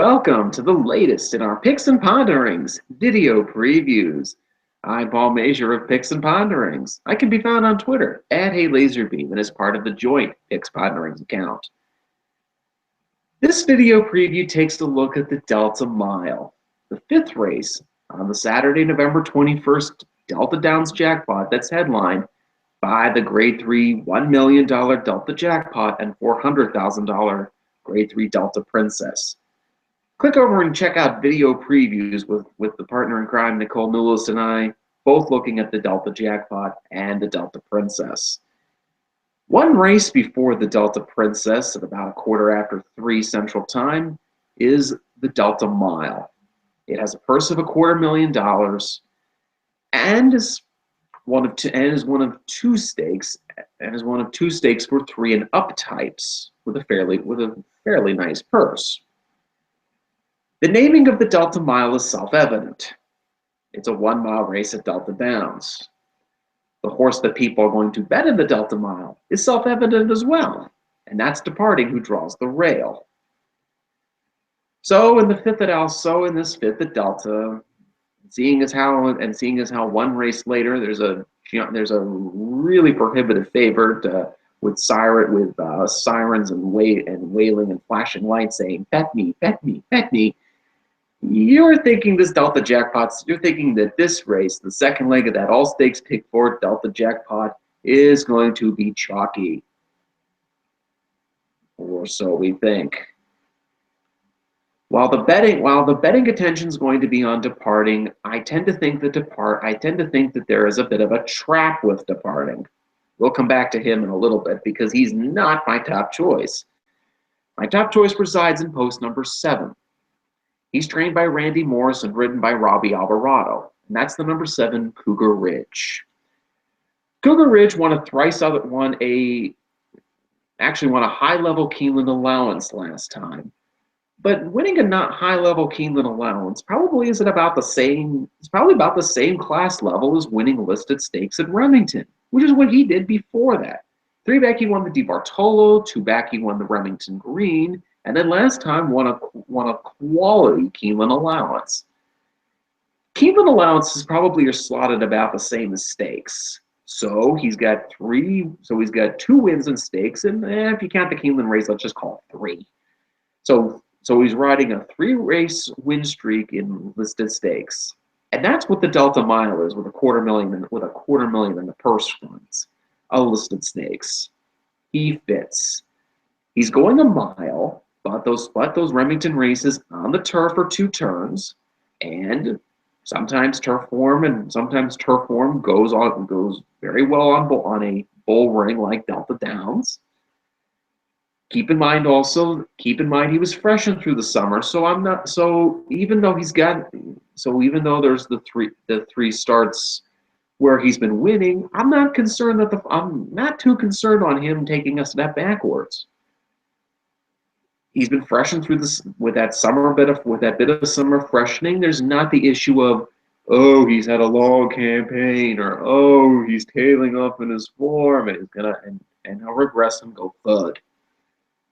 Welcome to the latest in our Picks and Ponderings video previews. I'm Paul Major of Picks and Ponderings. I can be found on Twitter at HeyLaserbeam and as part of the joint Picks Ponderings account. This video preview takes a look at the Delta Mile, the fifth race on the Saturday, November 21st Delta Downs jackpot that's headlined by the Grade 3 $1 million Delta jackpot and $400,000 Grade 3 Delta Princess. Click over and check out video previews with the partner in crime, Nicole Nulis, and I, both looking at the Delta Jackpot and the Delta Princess. One race before the Delta Princess at about 3:15 Central Time is the Delta Mile. It has a purse of $250,000 and is one of two stakes for 3 and up types with a fairly nice purse. The naming of the Delta Mile is self-evident. It's a 1-mile race at Delta Downs. The horse that people are going to bet in the Delta Mile is self-evident as well, and that's Departing, who draws the rail. So in this fifth at Delta, seeing as how one race later there's a really prohibitive favorite with sirens and wailing and flashing lights saying "Bet me, bet me, bet me." You're thinking that this race, the second leg of that all stakes pick 4 Delta jackpot, is going to be chalky. Or so we think. While the betting attention is going to be on Departing, I tend to think that there is a bit of a trap with Departing. We'll come back to him in a little bit because he's not my top choice. My top choice resides in post number 7. He's trained by Randy Morris and ridden by Robbie Alvarado, and that's the number 7 Cougar Ridge. Cougar Ridge won a high-level Keeneland allowance last time, but winning a not high-level Keeneland allowance probably about the same class level as winning listed stakes at Remington, which is what he did before that. 3 back he won the DeBartolo, 2 back he won the Remington Green, and then last time won a quality Keeneland allowance. Keeneland allowances probably are slotted about the same as stakes. So he's got 2 wins in stakes, and if you count the Keeneland race, let's just call it 3. So he's riding a 3-race win streak in listed stakes. And that's what the Delta Mile is with a quarter million in the purse funds of listed stakes. He fits. He's going a mile, but those Remington races on the turf are 2 turns, and sometimes turf form goes very well on a bull ring like Delta Downs. Keep in mind he was freshened through the summer, even though there's the 3 starts where he's been winning, I'm not too concerned on him taking a step backwards. He's been freshened through this with that bit of summer freshening. There's not the issue of, oh, he's had a long campaign, or oh, he's tailing off in his form and he'll regress and go thud.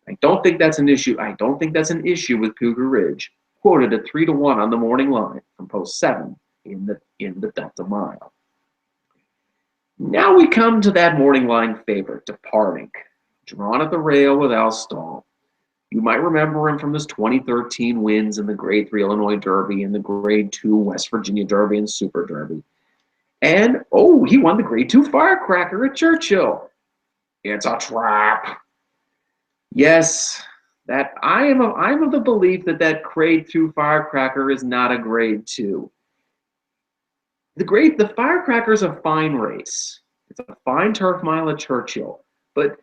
I don't think that's an issue. I don't think that's an issue with Cougar Ridge, quoted at 3-1 on the morning line from post 7 in the Delta Mile. Now we come to that morning line favorite, Departing, drawn at the rail with Al Stall. You might remember him from his 2013 wins in the Grade 3 Illinois Derby and the Grade 2 West Virginia Derby and Super Derby. And, he won the Grade 2 Firecracker at Churchill. It's a trap. Yes, I'm of the belief that Grade 2 Firecracker is not a Grade 2. The Firecracker is a fine race. It's a fine turf mile at Churchill, but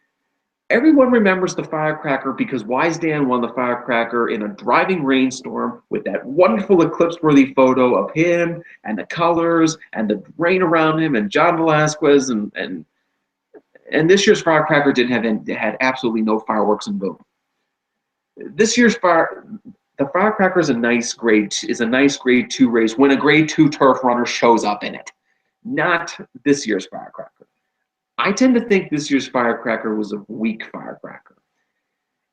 everyone remembers the Firecracker because Wise Dan won the Firecracker in a driving rainstorm with that wonderful eclipse-worthy photo of him and the colors and the rain around him and John Velasquez and this year's Firecracker had absolutely no fireworks and boom. This year's the Firecracker is a nice Grade 2 race when a Grade 2 turf runner shows up in it, not this year's Firecracker. I tend to think this year's Firecracker was a weak Firecracker.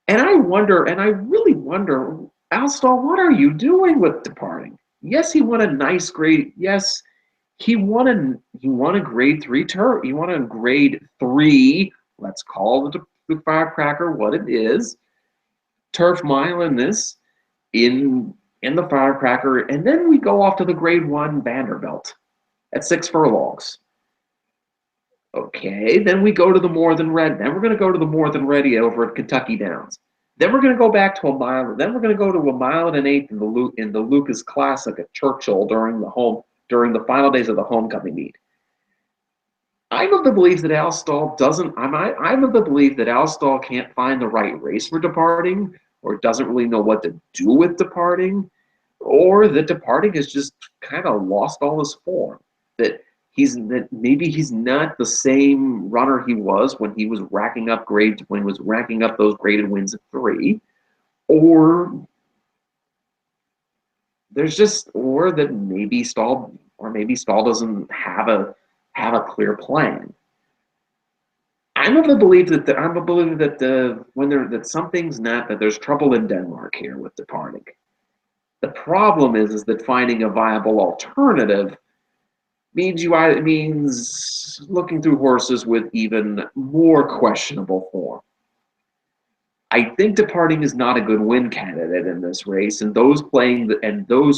And I really wonder, Alstall, what are you doing with departing? Yes, he won a nice grade. Yes, he won a grade three turf. He won a grade three. Let's call the Firecracker what it is. Turf mile in this in the Firecracker, and then we go off to the grade one Vanderbilt at 6 furlongs. Okay, then we go to the More Than Red. Then we're going to go to the More Than Ready over at Kentucky Downs. Then we're going to go back to a mile. Then we're going to go to a mile and an eighth in the Lucas Classic at Churchill during the final days of the homecoming meet. I'm of the belief that Al Stall doesn't. I'm of the belief that Al Stall can't find the right race for departing, or doesn't really know what to do with departing, or that departing has just kind of lost all his form. That maybe he's not the same runner he was when he was racking up grades, when he was racking up those graded wins at 3, or there's just or that maybe Stall doesn't have a clear plan. I'm of the belief that that something's not, that there's trouble in Denmark here with departing. The problem is that finding a viable alternative means looking through horses with even more questionable form. I think departing is not a good win candidate in this race, and those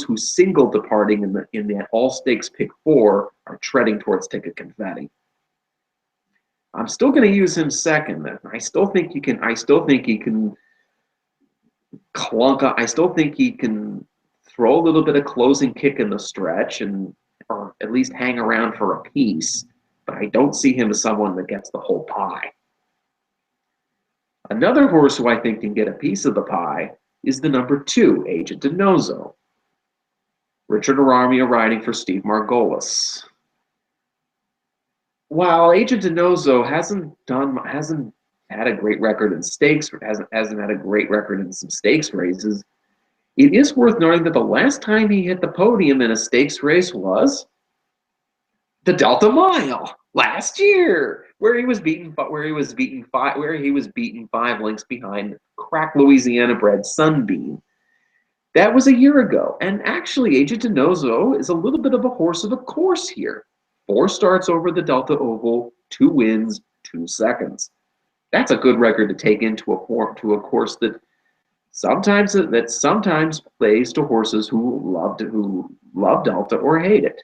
who single departing in the all stakes pick 4 are treading towards ticket confetti. I'm still going to use him second. I still think he can. I still think he can clunk. I still think he can throw a little bit of closing kick in the stretch, or at least hang around for a piece. But I don't see him as someone that gets the whole pie. Another horse who I think can get a piece of the pie is the number 2, Agent Denozo. Richard Aramia riding for Steve Margolis. While Agent Denozo hasn't had a great record in stakes, hasn't had a great record in some stakes races, it is worth noting that the last time he hit the podium in a stakes race was the Delta Mile last year, where he was beaten 5 lengths behind crack Louisiana bred Sunbeam. That was a year ago, and actually Agent Denozo is a little bit of a horse of a course here. 4 starts over the Delta Oval, 2 wins, 2 seconds. That's a good record to take into a course that sometimes plays to horses who love Delta or hate it.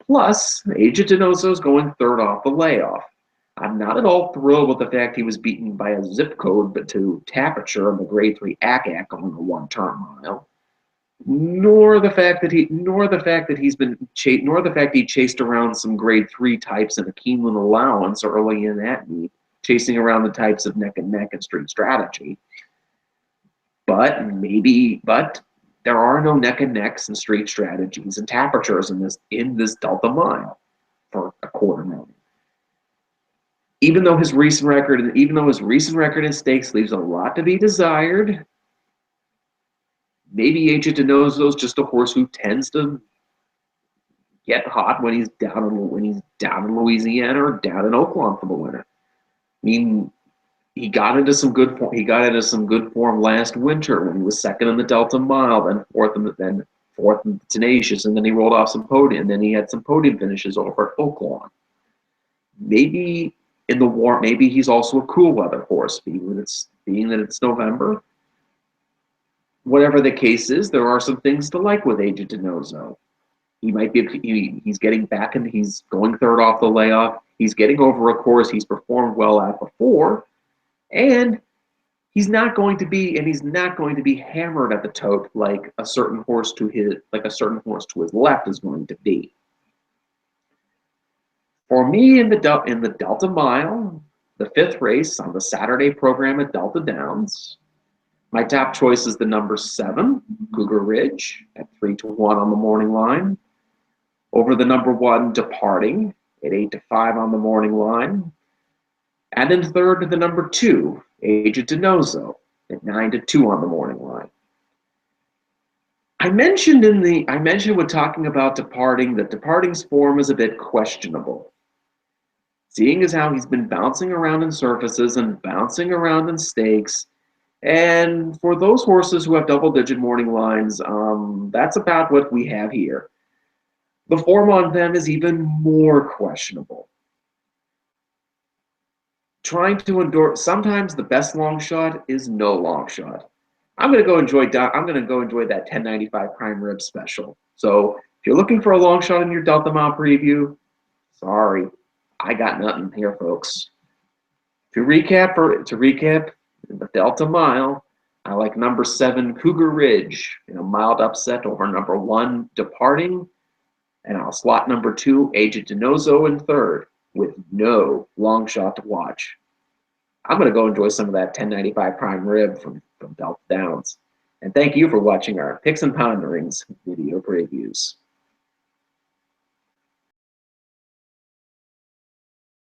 Plus, Agent Denozo is going 3rd off the layoff. I'm not at all thrilled with the fact he was beaten by a zip code but to Tapiture on the grade 3 ACAC on the 1-turn mile. Nor the fact that he chased around some grade 3 types in a Keeneland allowance early in that meet, chasing around the types of Neck and Neck and Street Strategy. But there are no Neck and Necks and Street Strategies and Tapitures in this Delta Mile for a quarter million. Even though his recent record in stakes leaves a lot to be desired, maybe Agent Denozo is just a horse who tends to get hot when he's down in Louisiana or down in Oakland for the winter. I mean, he got into some good form last winter when he was 2nd in the Delta Mile, then fourth in the Tenacious, and then he rolled off some podium. And then he had some podium finishes over at Oaklawn. Maybe he's also a cool weather horse, being that it's November. Whatever the case is, there are some things to like with Agent Denozo. He's getting back and he's going 3rd off the layoff. He's getting over a course he's performed well at before, and he's not going to be hammered at the tote like a certain horse to his left is going to be. For me, in the Delta Mile, the 5th race on the Saturday program at Delta Downs, my top choice is the number 7, Cougar Ridge, at 3-1 on the morning line, over the number 1, Departing, at 8-5 on the morning line, and in 3rd to the number 2, Agent Denozo, at 9-2 on the morning line. I mentioned when talking about Departing that Departing's form is a bit questionable. Seeing as how he's been bouncing around in surfaces and bouncing around in stakes, And for those horses who have double-digit morning lines, that's about what we have here. The form on them is even more questionable. Trying to endure, sometimes the best long shot is no long shot. I'm gonna go enjoy that 1095 prime rib special. So if you're looking for a long shot in your Delta Mile preview, sorry, I got nothing here, folks. To recap, the Delta Mile, I like number 7 Cougar Ridge in a mild upset over number 1 Departing, and I'll slot number 2 Agent Denozo in third with no long shot to watch. I'm going to go enjoy some of that 1095 prime rib from Delta Downs. And thank you for watching our Picks and Ponderings video previews.